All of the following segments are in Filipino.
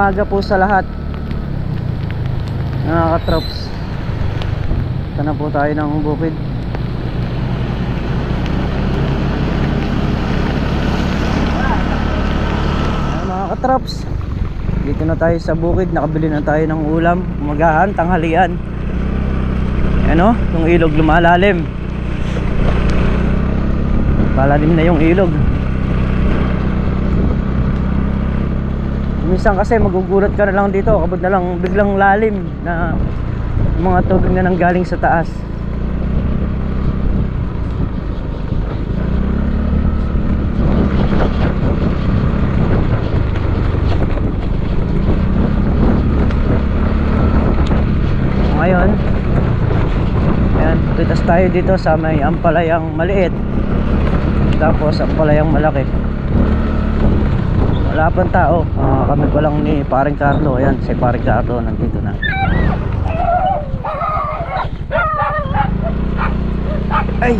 umaga po sa lahat, mga katrops. Ito na po tayo ng bukid. Mga katrops, dito na tayo sa bukid. Nakabili na tayo ng ulam, umagahan, tanghalian. Ano, yung ilog lumalalim. Palalim na yung ilog. Minsan kasi magugulat ka na lang dito, kabod na lang biglang lalim na mga tubig na nanggaling sa taas. Ngayon, ayan, pitas tayo dito sa may ampalayang maliit, tapos ampalayang malaki. Wala pang tao, kami pa lang ni paring Carlo. Ayan, si paring Carlo nandito na. Ay,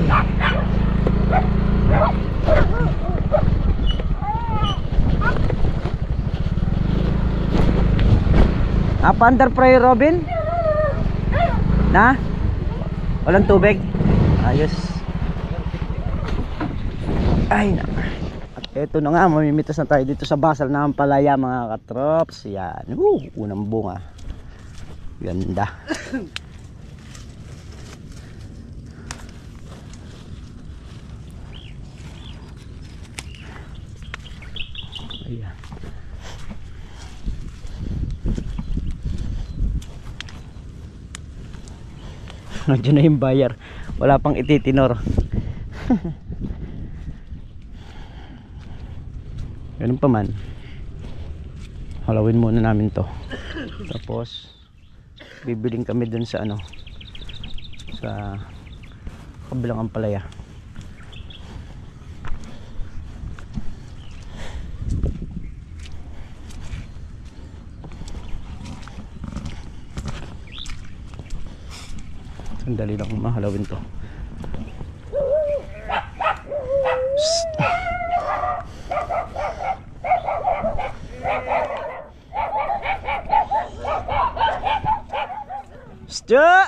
apa under pray Robin? Na? Walang tubig? Ayos. Ay, eto na nga, mamimitas na tayo dito sa basal na ampalaya, mga katrops. Yan, unang bunga. Ganda. Ayan. Nandiyan na yung bayar, wala pang ititinor. Ganun pa man, halawin muna namin to, tapos bibiling kami dun sa ano, sa kabilang ampalaya. Sandali lang mahalawin to.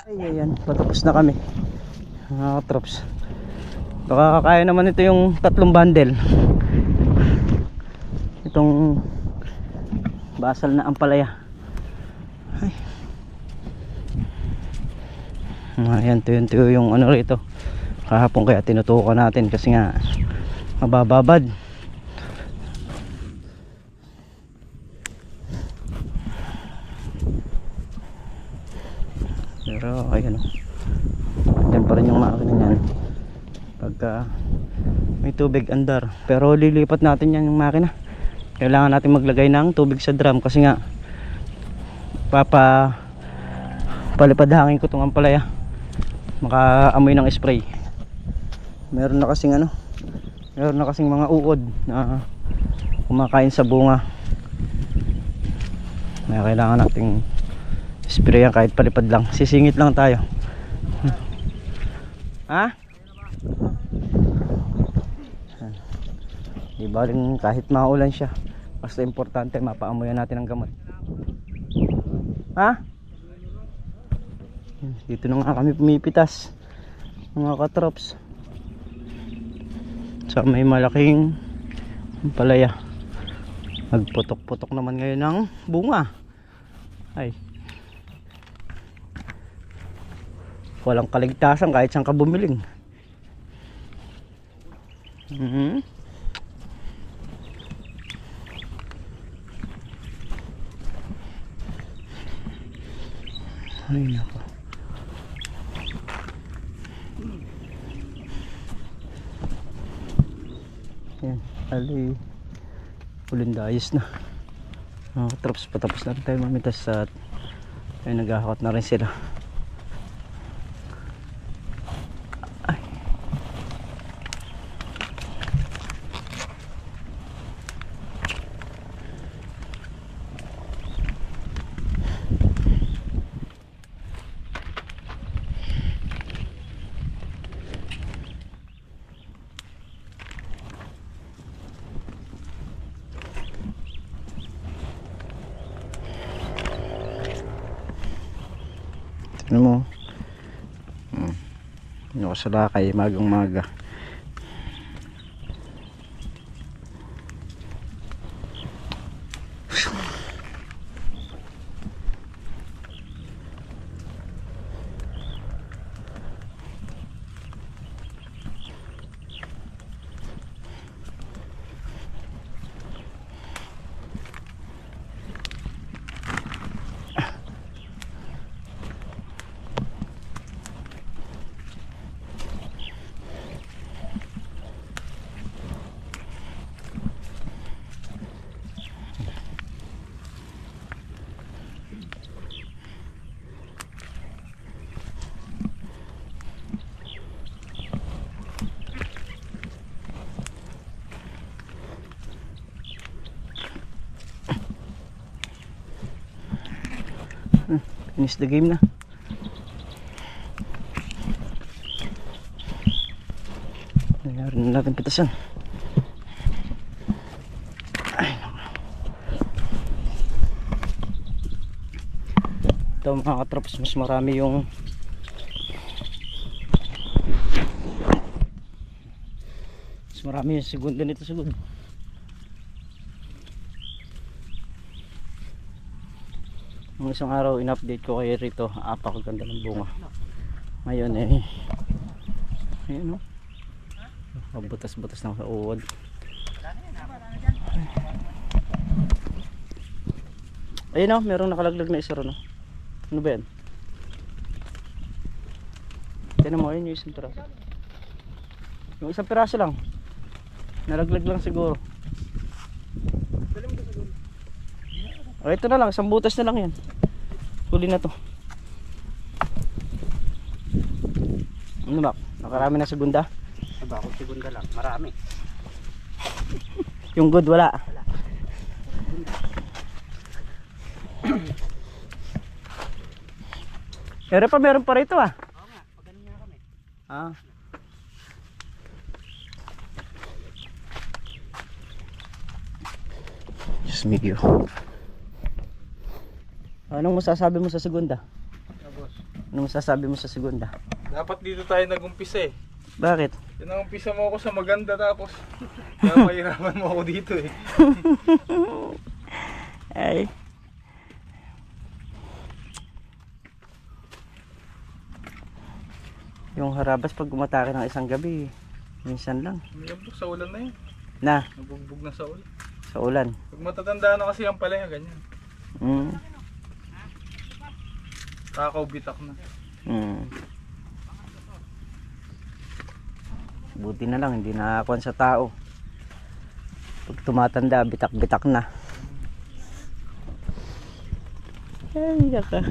Ayan, patapos na kami, mga katrops. Nakakakaya naman ito yung 3 bundle. Itong basal na ampalaya. Ay. Ayan, tuyo yung ano rito. Kahapon kaya tinutukan natin kasi nga mabababad. Pero ayan, dyan pa rin yung makina niyan pagka may tubig andar. Pero lilipat natin yan yung makina. Kailangan natin maglagay ng tubig sa drum kasi nga palipad hangin ko itong ampalaya, makaamoy ng spray. Meron na kasing ano, meron na kasing mga uod na kumakain sa bunga. Kailangan nating sprayan kahit palipad lang. Sisingit lang tayo. Ha? Di baling kahit maulan siya, basta importante mapaamoyan natin ang gamot. Ha? Dito na nga kami pumipitas, mga katrops, sa may malaking ampalaya. Nagputok-putok naman ngayon ng bunga. Ay, walang kaligtasan kahit saan ka bumiling. Ay nako. Yan, ali ulindayos na. Mga katrops, patapos na tayo mamitas at ay naghahakot na rin sila. Ano mo? Ano ko sa lakay, magang maga. Finish the game na. Nangyari na natin pitasan. Ito mga katrops, mas marami yung segunda nito sugod. Nung isang araw in-update ko kayo rito, apakaganda ng bunga. Ngayon ayun o, butas-butas lang sa uod. Ayun o, merong nakalaglag na isa ron. Ano ba yan? Tignan mo, ayun yung isang piraso. Yung isang piraso lang, nalaglag lang siguro. O ito na lang, isang butas na lang yan. Huli na to. Ano ba? Nakarami na segunda? Aba, kung segunda lang, marami. Yung good wala. Pero pa meron pa rito ah. Oo nga, pag ganun nga kami. Ah. Just make you. Anong masasabi mo sa segunda? Tapos, Anong masasabi mo sa segunda? dapat dito tayo nag-umpisa eh. Bakit? Umpisa mo ako sa maganda tapos kaya mahirapan mo ako dito eh. Ay. Yung harabas pag umatake ng isang gabi, minsan lang. Umiabog sa ulan na yun. Na, Nabugbog na sa ulan. sa ulan. Pag matatanda na kasi ang palaya, ganyan. Mm. Takaw bitak na. Mm. Buti na lang, hindi nakakuan sa tao. Pag tumatanda, bitak-bitak na. Ay, yaka.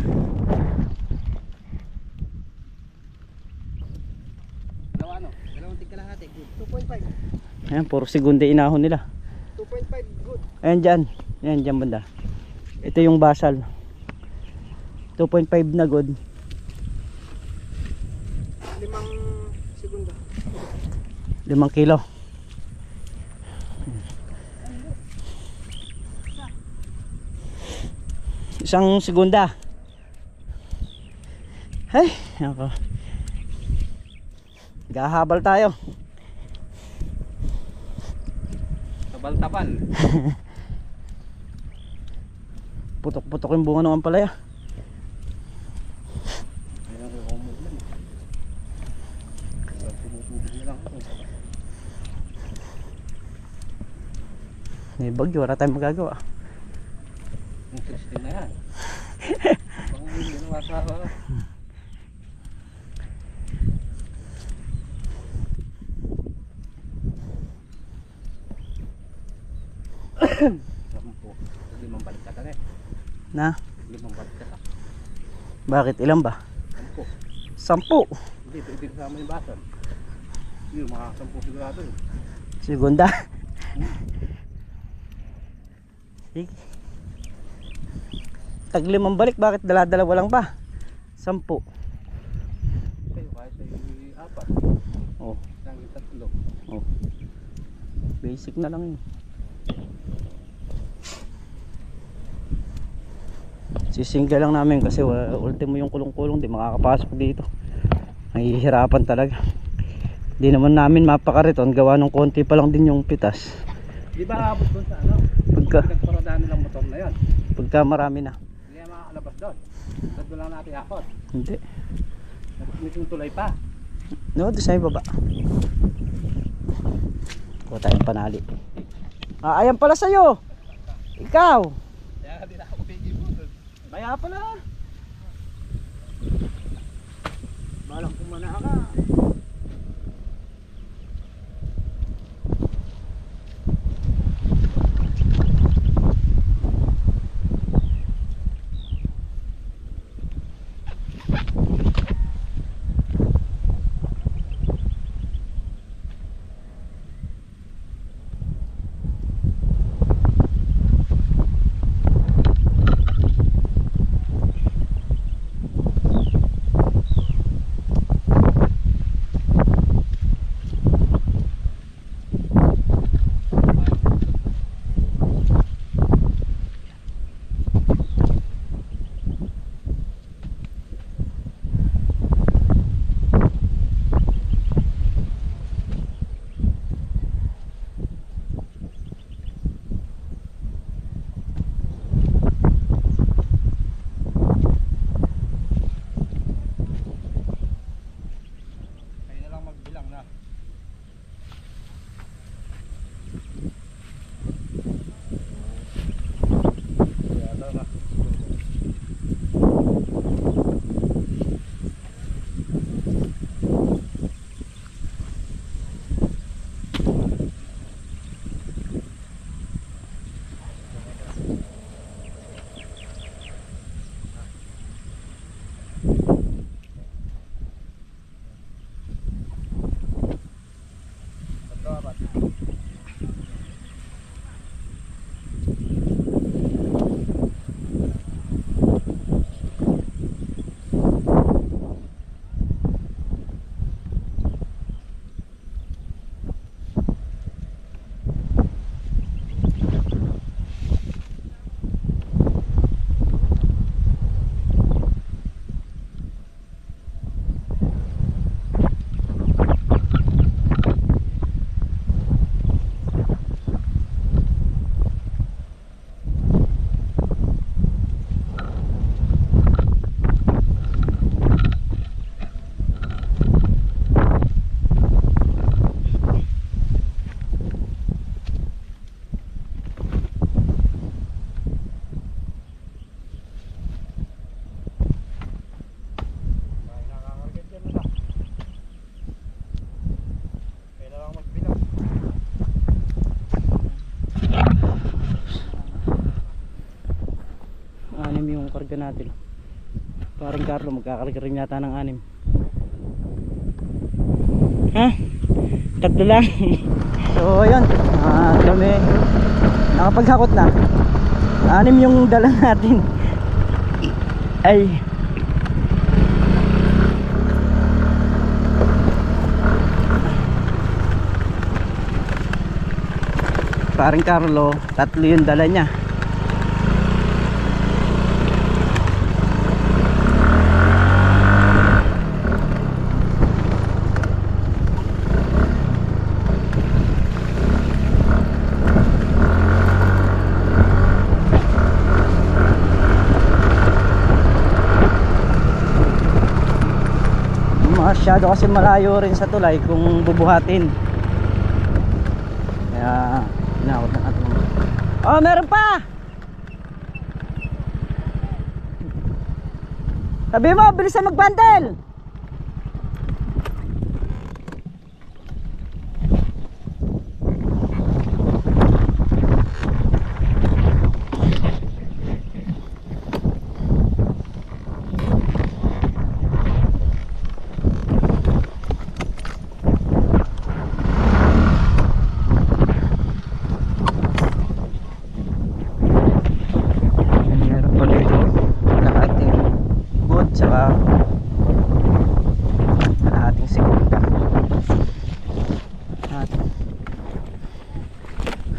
Dalawang tigkalahati, good. 2.5. Ayan, puro segunda inahon nila. 2.5, good. Ayan dyan. Ayan dyan banda. Ito yung basal. 2.5 na good. 5 segunda. 5 kilo. Isang segunda. Ay, ako. Gahabal tayo. Tabal-tabal. Putok-putok yung bunga ng ampalaya. May bagyo, wala tayong magagawa. Interesting na yan. Baka hindi na masawa. Limang balik ka eh. Na? Limang balik ka. Bakit? Ilan ba? 10. Hindi, pwede kasama yung basan. Yun, mga 10 sigurado yun. Segunda. Sige. Tag 5 balik, bakit dala-dalawa lang ba? 10. Kayo, kahit sa'yo 4. Oh, Langit 3. oh. Basic na lang yun. Sisingga lang namin kasi ultimo yung kulong-kulong, di makakapasok dito. Nahihirapan talaga. Di naman namin mapakariton, gawa ng konti pa lang din yung pitas. Di ba abot doon sa ano? Pinagparadaan nilang motor na yan. Pagka marami na. Hindi yan makakalabas doon. Doon lang natin yakot. Hindi. May tulay pa. No, doon sa baba. Kuha tayong panali. Ayan pala sa'yo. Ikaw. Kaya ka din ako pigil mo doon. Kaya pala. Balang kumana ka. Kayo na lang magbilang na. Kaya na. Anim yung karga natin. Parang Carlo magkakarga rin yata ng 6. Ha? Tatlo lang. So ayun, kami nakapaghakot na. 6 yung dala natin. Ay, parang Carlo, 3 yung dala niya. Masyado kasi malayo rin sa tulay kung bubuhatin. Kaya inakot na natin. Oh, meron pa! Sabi mo, bilisan mag-bundle!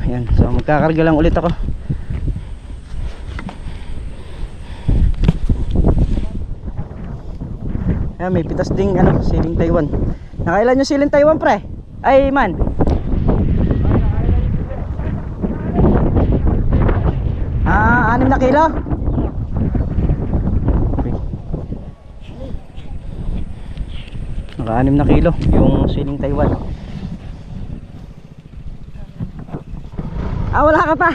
Ayan, so magkakarga lang ulit ako. Ayan, may pitas ding ano, siling Taiwan. Nakailan yung siling Taiwan, pre? Ay, man. Ah, 6 na kilo? Okay. Naka 6 na kilo yung siling Taiwan. Ah, wala ka pa.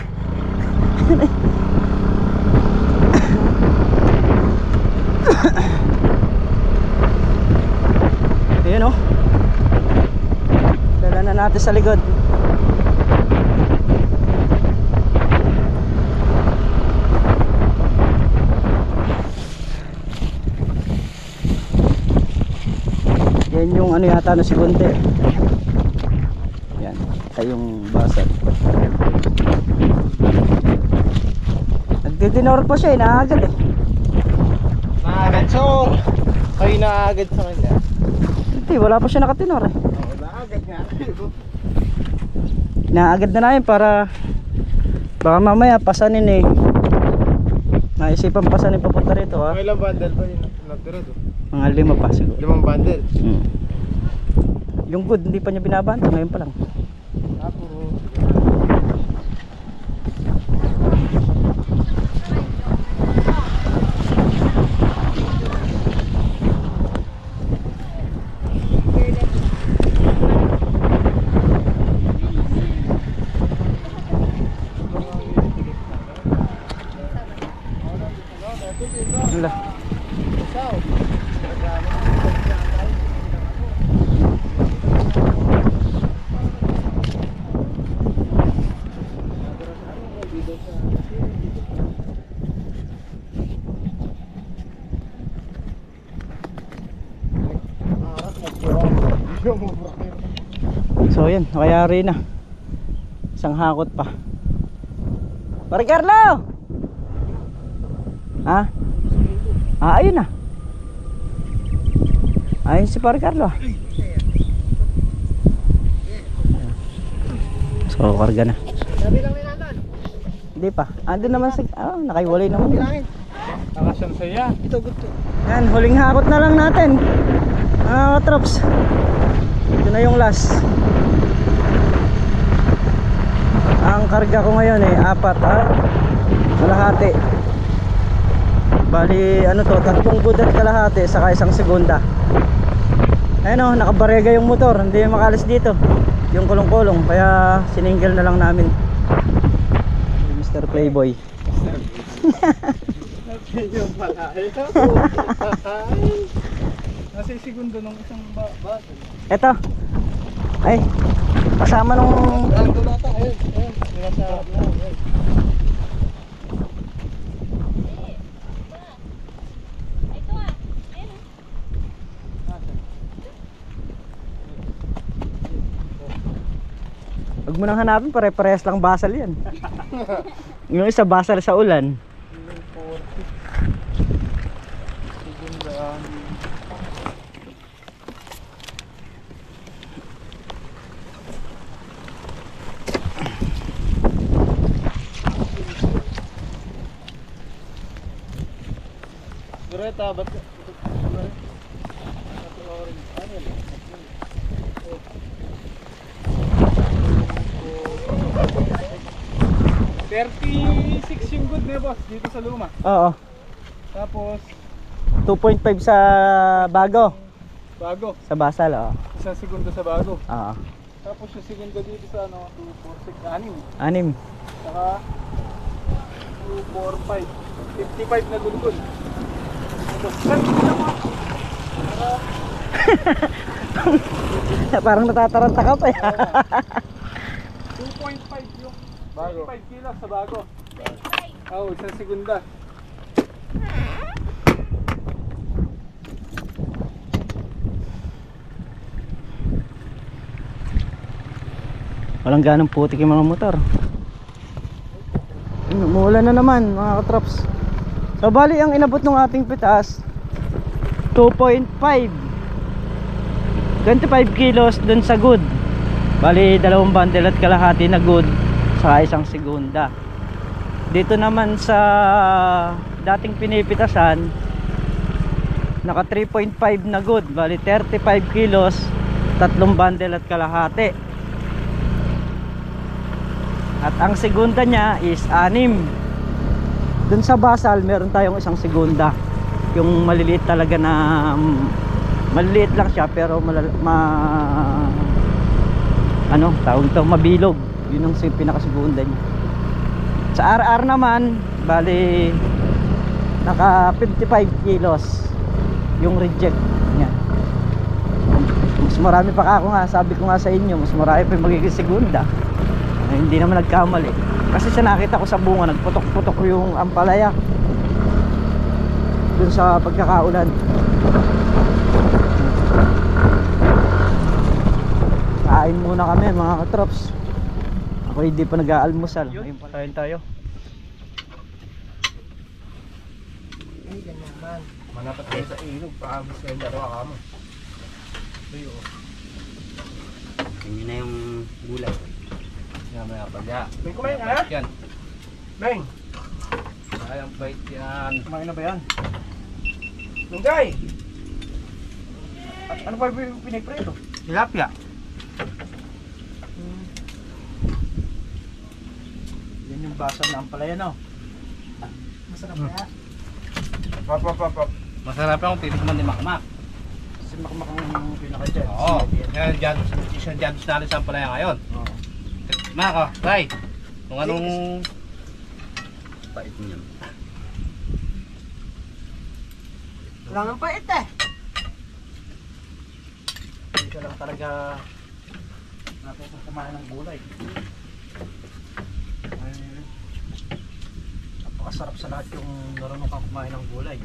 Ayan o. Dala na natin sa likod. Yan yung ano yata na sigunte. Yan, ito yung basal. Nagdidinor pa siya eh, naagad eh. Naagad so. Kayo naagad sa kanya. Hindi, wala pa siya nakatinor eh. Oo, naagad nga. Naagad na namin para baka mamaya pasanin eh. Naisipan pasanin papunta rito ha. May ilang bundle pa yun natira doon? Mga 5 pa siguro. 5 bundle. Yung good hindi pa niya binabanta, ngayon pa lang. Tapos Wala. So yan, nakayari na. Isang hakot pa. Pare Carlo! Ha? Ah, ayun na. Ayun si Pare Carlo. So, karga na. sabi lang nila doon. Hindi pa. Andun naman sa... nakaiwalay naman. Bilangin. Nakasyan saya. Ito gusto. Yan, huling hakot na lang natin. Katrops. Ito na yung last. Ang karga ko ngayon eh 4 kalahati. Bali ano to, 3 good at kalahati saka isang segunda. Ayun o, nakabarega yung motor, hindi makalis dito yung kulong-kulong, kaya siningil na lang namin. Mr. Playboy. Yung pala. Nasa segundo nung isang base. Eto. Ay, kasama nung... Ando na ata. Ayun. Ayun. Nasa harap na. Ayun. Huwag mo nang hanapin, pare-parehas lang basal yan. Yung isa basal sa ulan. Greta, ba't... 36 yung good na boss dito sa luma. Oo. Tapos 2.5 sa bago. bago. Sa basal, oo. Isang segundo sa bago. Oo. Tapos yung segundo dito sa ano 246 6. saka 245 55 na gulgul. Parang natataranta ka pa eh. 2.5 yung Bago. 5 kilos sa bago. Oo, isang segunda. Walang ganong putik yung mga motor. Umuulan na naman mga katrops. So bali ang inabot ng ating pitas 2.5 25 kilos dun sa good. Bali 2 bundle at kalahati na good saka isang segunda. Dito naman sa dating pinipitasan Naka 3.5 na good. Bali 35 kilos, 3 bundle at kalahati. At ang segunda niya is 6. Dun sa basal meron tayong isang segunda. Yung maliliit talaga na maliliit lang siya pero ano tawag ito, mabilog. Yun ang pinakasegunda niya. Sa RR naman bali naka 55 kilos yung reject niya. Mas marami pa ako nga, sabi ko nga sa inyo, mas marami pa yung magiging segunda. Hindi naman nagkamali kasi siya nakita ko sa bunga, nagputok-putok yung ampalaya dun sa pagkakaulan. Kain muna kami mga katrops. Ako hindi pa nag-aalmusal. Ayun pa tayo. Ay, ganyan man. Manapat kayo sa ilog, paabos kayo dalawa kamo. Ayo. Hindi na yung gulay. Yan, may apagya. May kumain ka na? Yan. Beng, Ayang bait yan. kumain na ba yan? Lunggay! Ano ba yung piniprito? Tilapia. Yan yung basal na ampalaya, no? Masarap kaya? Pap. Masarap yung titikman ni Makmak. Kasi makmakang pinaka-jet. Oo. Yan dyan. Siya dyan natin sa palaya ngayon. Oo. Maka, try. Kung anong... Pait niyan. Wala nga pait eh. Hindi ka lang talaga natutong kumain ng gulay. Ay, napakasarap sa lahat yung marunong kang kumain ng gulay.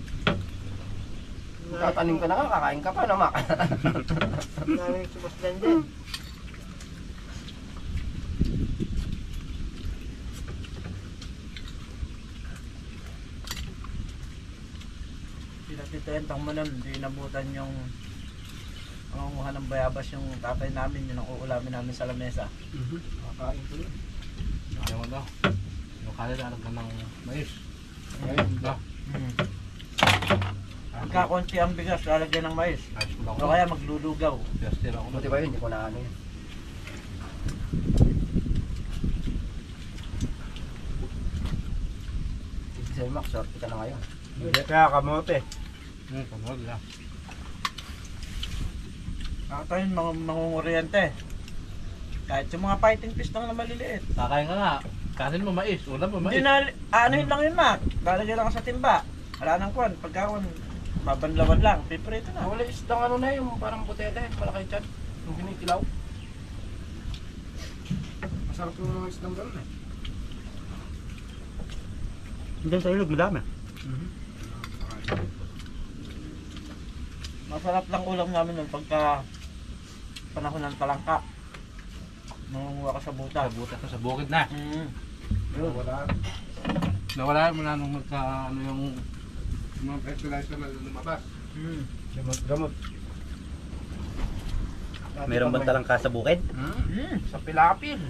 Tatanim ka na ka, kakain ka pa naman. Daming sumasdan din. Pinatitentang mo nun, hindi nabutan yung mangunguha ng bayabas yung tatay namin, yun ang uulamin namin sa lamesa. Kakain ko yun. Ayaw mo daw. Yung kalit alam ka ng mais. Ayun ba? Pagka konti ang bigas, lalagyan ng mais. Ayos ko lang O kaya maglulugaw. Just tira ako. Buti ba yun? Hindi ko na ano yun. Sa'yo Max, sorte ka na ngayon. Hindi. Kaya kamote. Panood lang. Nakatayo yung mga mangunguryente. Kahit yung mga fighting fish lang na maliliit. Kakain ka nga. Kanin mo mais. Ulam mo mais. Hindi na, ano yun lang yun, Mac. Lalagyan lang sa timba. Wala nang kwan. Pagkakwan, babanlawan lang. Piprito na. Wala isdang ano na yung parang butete, malaki dyan. Yung ginikilaw. Masarap yung mga isdang gano'n eh. Diyan sa ilog, madami. Masarap lang ulam namin nun pagka panahon ng talangka. Nangunguha ka sa buta. Sa butas na sa bukid na. Wala. Nawala mo na nung magka ano yung mga fertilizer na lumabas. Gamot. Meron ba talangka sa bukid? Sa pilapil.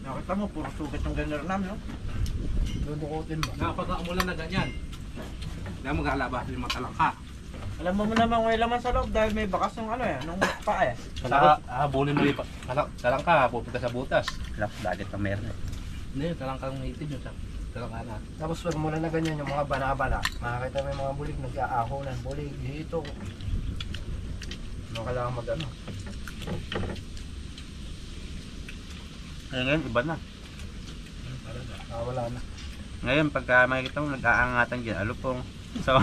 Nakita mo, puro sugat ng ganero namin, no? Dudukutin mo. Kapag umulan na ganyan, kaya maglalabas yung mga talangka. Alam mo naman may laman sa loob dahil may bakas ng ano eh, nung paa eh. Saka habulin mo yung talangka, pupunta sa butas. Dagat pa meron eh. Hindi, talangkang native yun sa talangka na. Tapos pag mula na ganyan yung mga banabala, makakita mo yung mga bulig, nag-aahonan, bulig, dito. Ano kailangan mag-ano? Ngayon, iba na. Wala na. Ngayon, pagka makikita mo, nag-aangatan dyan, alupong. So,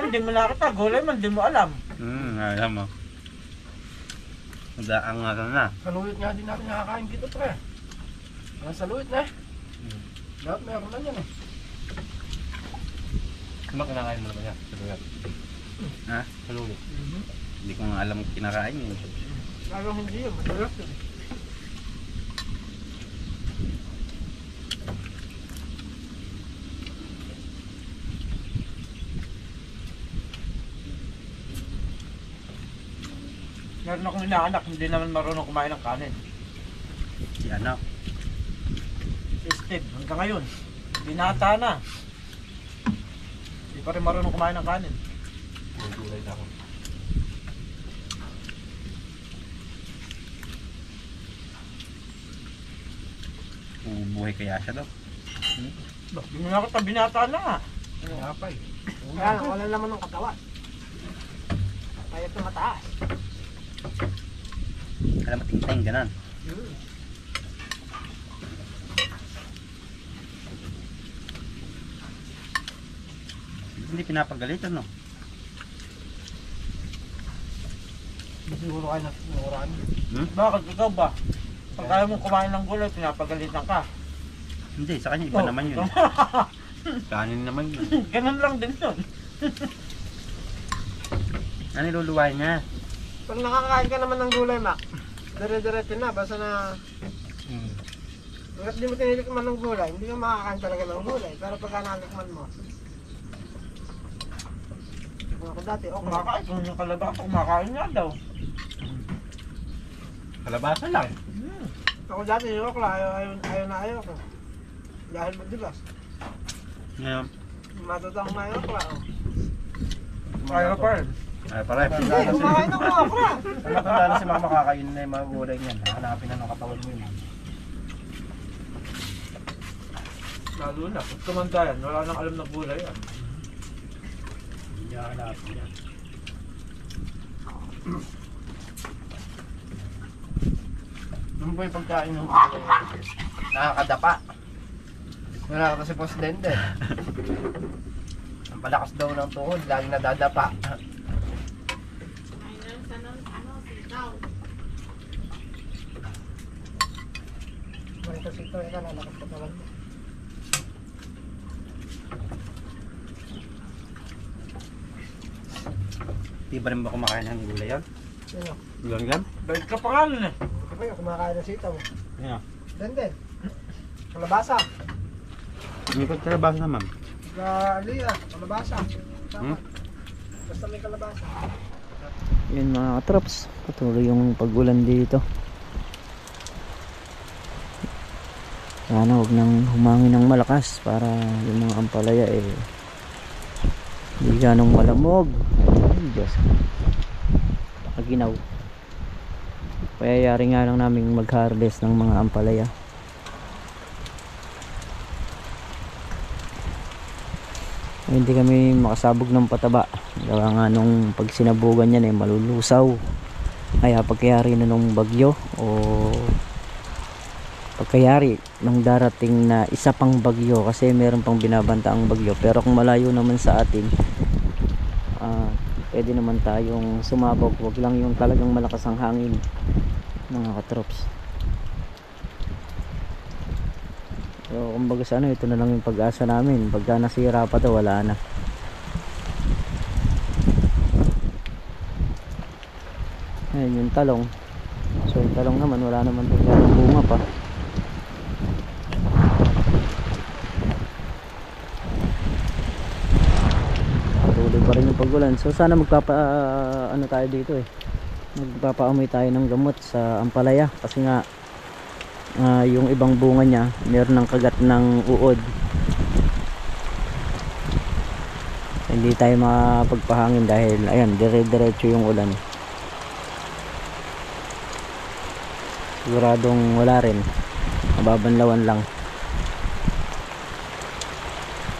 Hindi mo nakita, gulay man, hindi mo alam. alam mo. Nag-aangatan na. Sa luwit nga din natin nakakain dito, pre. Sa luwit na eh. Lahat meron na yan eh. Ano kinakain mo naman yan? Sa lugar? Ha? Sa lugar? Hindi ko nga alam kung kinakain yun. Lalong hindi yun, madalas yun. Meron akong inaanak, hindi naman marunong kumain ng kanin. Si ano? Si Steve, hanggang ngayon. Binata na. Si Hindi pa rin marunong kumain ng kanin. Gulay na ako. Buhay kaya siya daw. Hindi mo na ako binata na. Kaya pa eh. Kaya lang, wala naman ng katawan. Kaya ito mataas. Kala mating-ting, ganun. Hindi pinapagalitan, no? Siguro kayo na sinuran. Bakit ikaw ba? Pag kaya mong kumain ng gulay, pinapagalitan ka. Hindi, sa kanya iba naman yun. Kanin naman yun. Ganun lang din yun. Ano iluluwain niya? Pag nakakain ka naman ng gulay, Mac, dire-diretso na, basta na... Hanggat di mo tinilikman ng gulay, hindi ka makakain talaga ng gulay. Pero pagka nalikman mo, ako dati, okay. Kumakain, kung yung kalabasa, kumakain nga daw. Kalabasa lang. Ako dati, yung okla, ayaw ko. Dahil magdigas. Ngayon, Matutang na yung okla, oh. Ayaw pa rin. ay pala. Hindi, kumakain ng mga okra. Matanda na si mama makakain na yung mga gulay niyan. Hanapin na ng katawan mo yun. Lalo na, pag tumanda yan, wala nang alam na gulay yan. Hindi niya hanapin yan. Ano ba yung pagkain ng gulay? Nakakadapa. Wala ka si Post Dende. Ang palakas daw ng tuhod, laging nadadapa. May kasi ito, ika lalakas ka talaga. Di ba rin ba kumakain ng gulay yan? Sino? Gulay? Bait ka pa nga nun eh. Ito yung kumakain ng sitaw. Yeah. Dende. Kalabasa. May pagkalabasa naman. Galia, kalabasa. Hmm? Basta may kalabasa. Yun mga katrops, patuloy yung pag-ulan dito. Sana huwag nang humangin ng malakas para yung mga ampalaya hindi ganong malamog. Ay Diyos, aginaw. Kaya yari nga lang namin mag-harvest ng mga ampalaya. Hindi kami makasabog ng pataba, gawa nga nung pag sinabugan yan malulusaw. Kaya pagkayari na nung bagyo o pagkayari nung darating na isa pang bagyo, kasi meron pang binabanta ang bagyo, pero kung malayo naman sa atin, pwede naman tayong sumabog. Wag lang yung talagang malakas ang hangin, mga katrops. So kumbaga sa ito na lang yung pag-asa namin. Pagka nasira pa to, wala na. Ayun yung talong. So yung talong naman, wala naman yung bunga pa. Patuloy pa rin yung pag-ulan. So sana ano tayo dito magpapaamoy tayo ng gamot sa ampalaya, kasi nga yung ibang bunga niya meron ng kagat ng uod. Hindi tayo mapagpahangin dahil ayan, dire-diretso yung ulan. Siguradong wala rin, mababanlawan lang.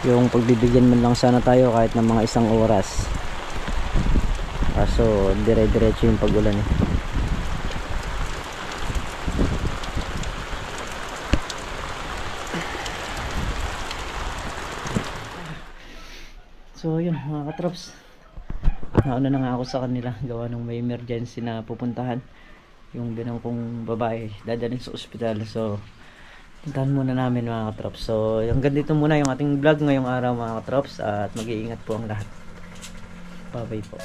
Yung pagbibigyan man lang sana tayo kahit ng mga 1 oras, kaso dire-diretso yung pag-ulan So yun mga katrops, nauna na nga ako sa kanila gawa ng may emergency na pupuntahan. Yung binang kong babae dadalhin sa ospital, so puntahan muna namin mga katrops. So hanggang dito muna yung ating vlog ngayong araw mga katrops, at mag-iingat po ang lahat. Bye bye po.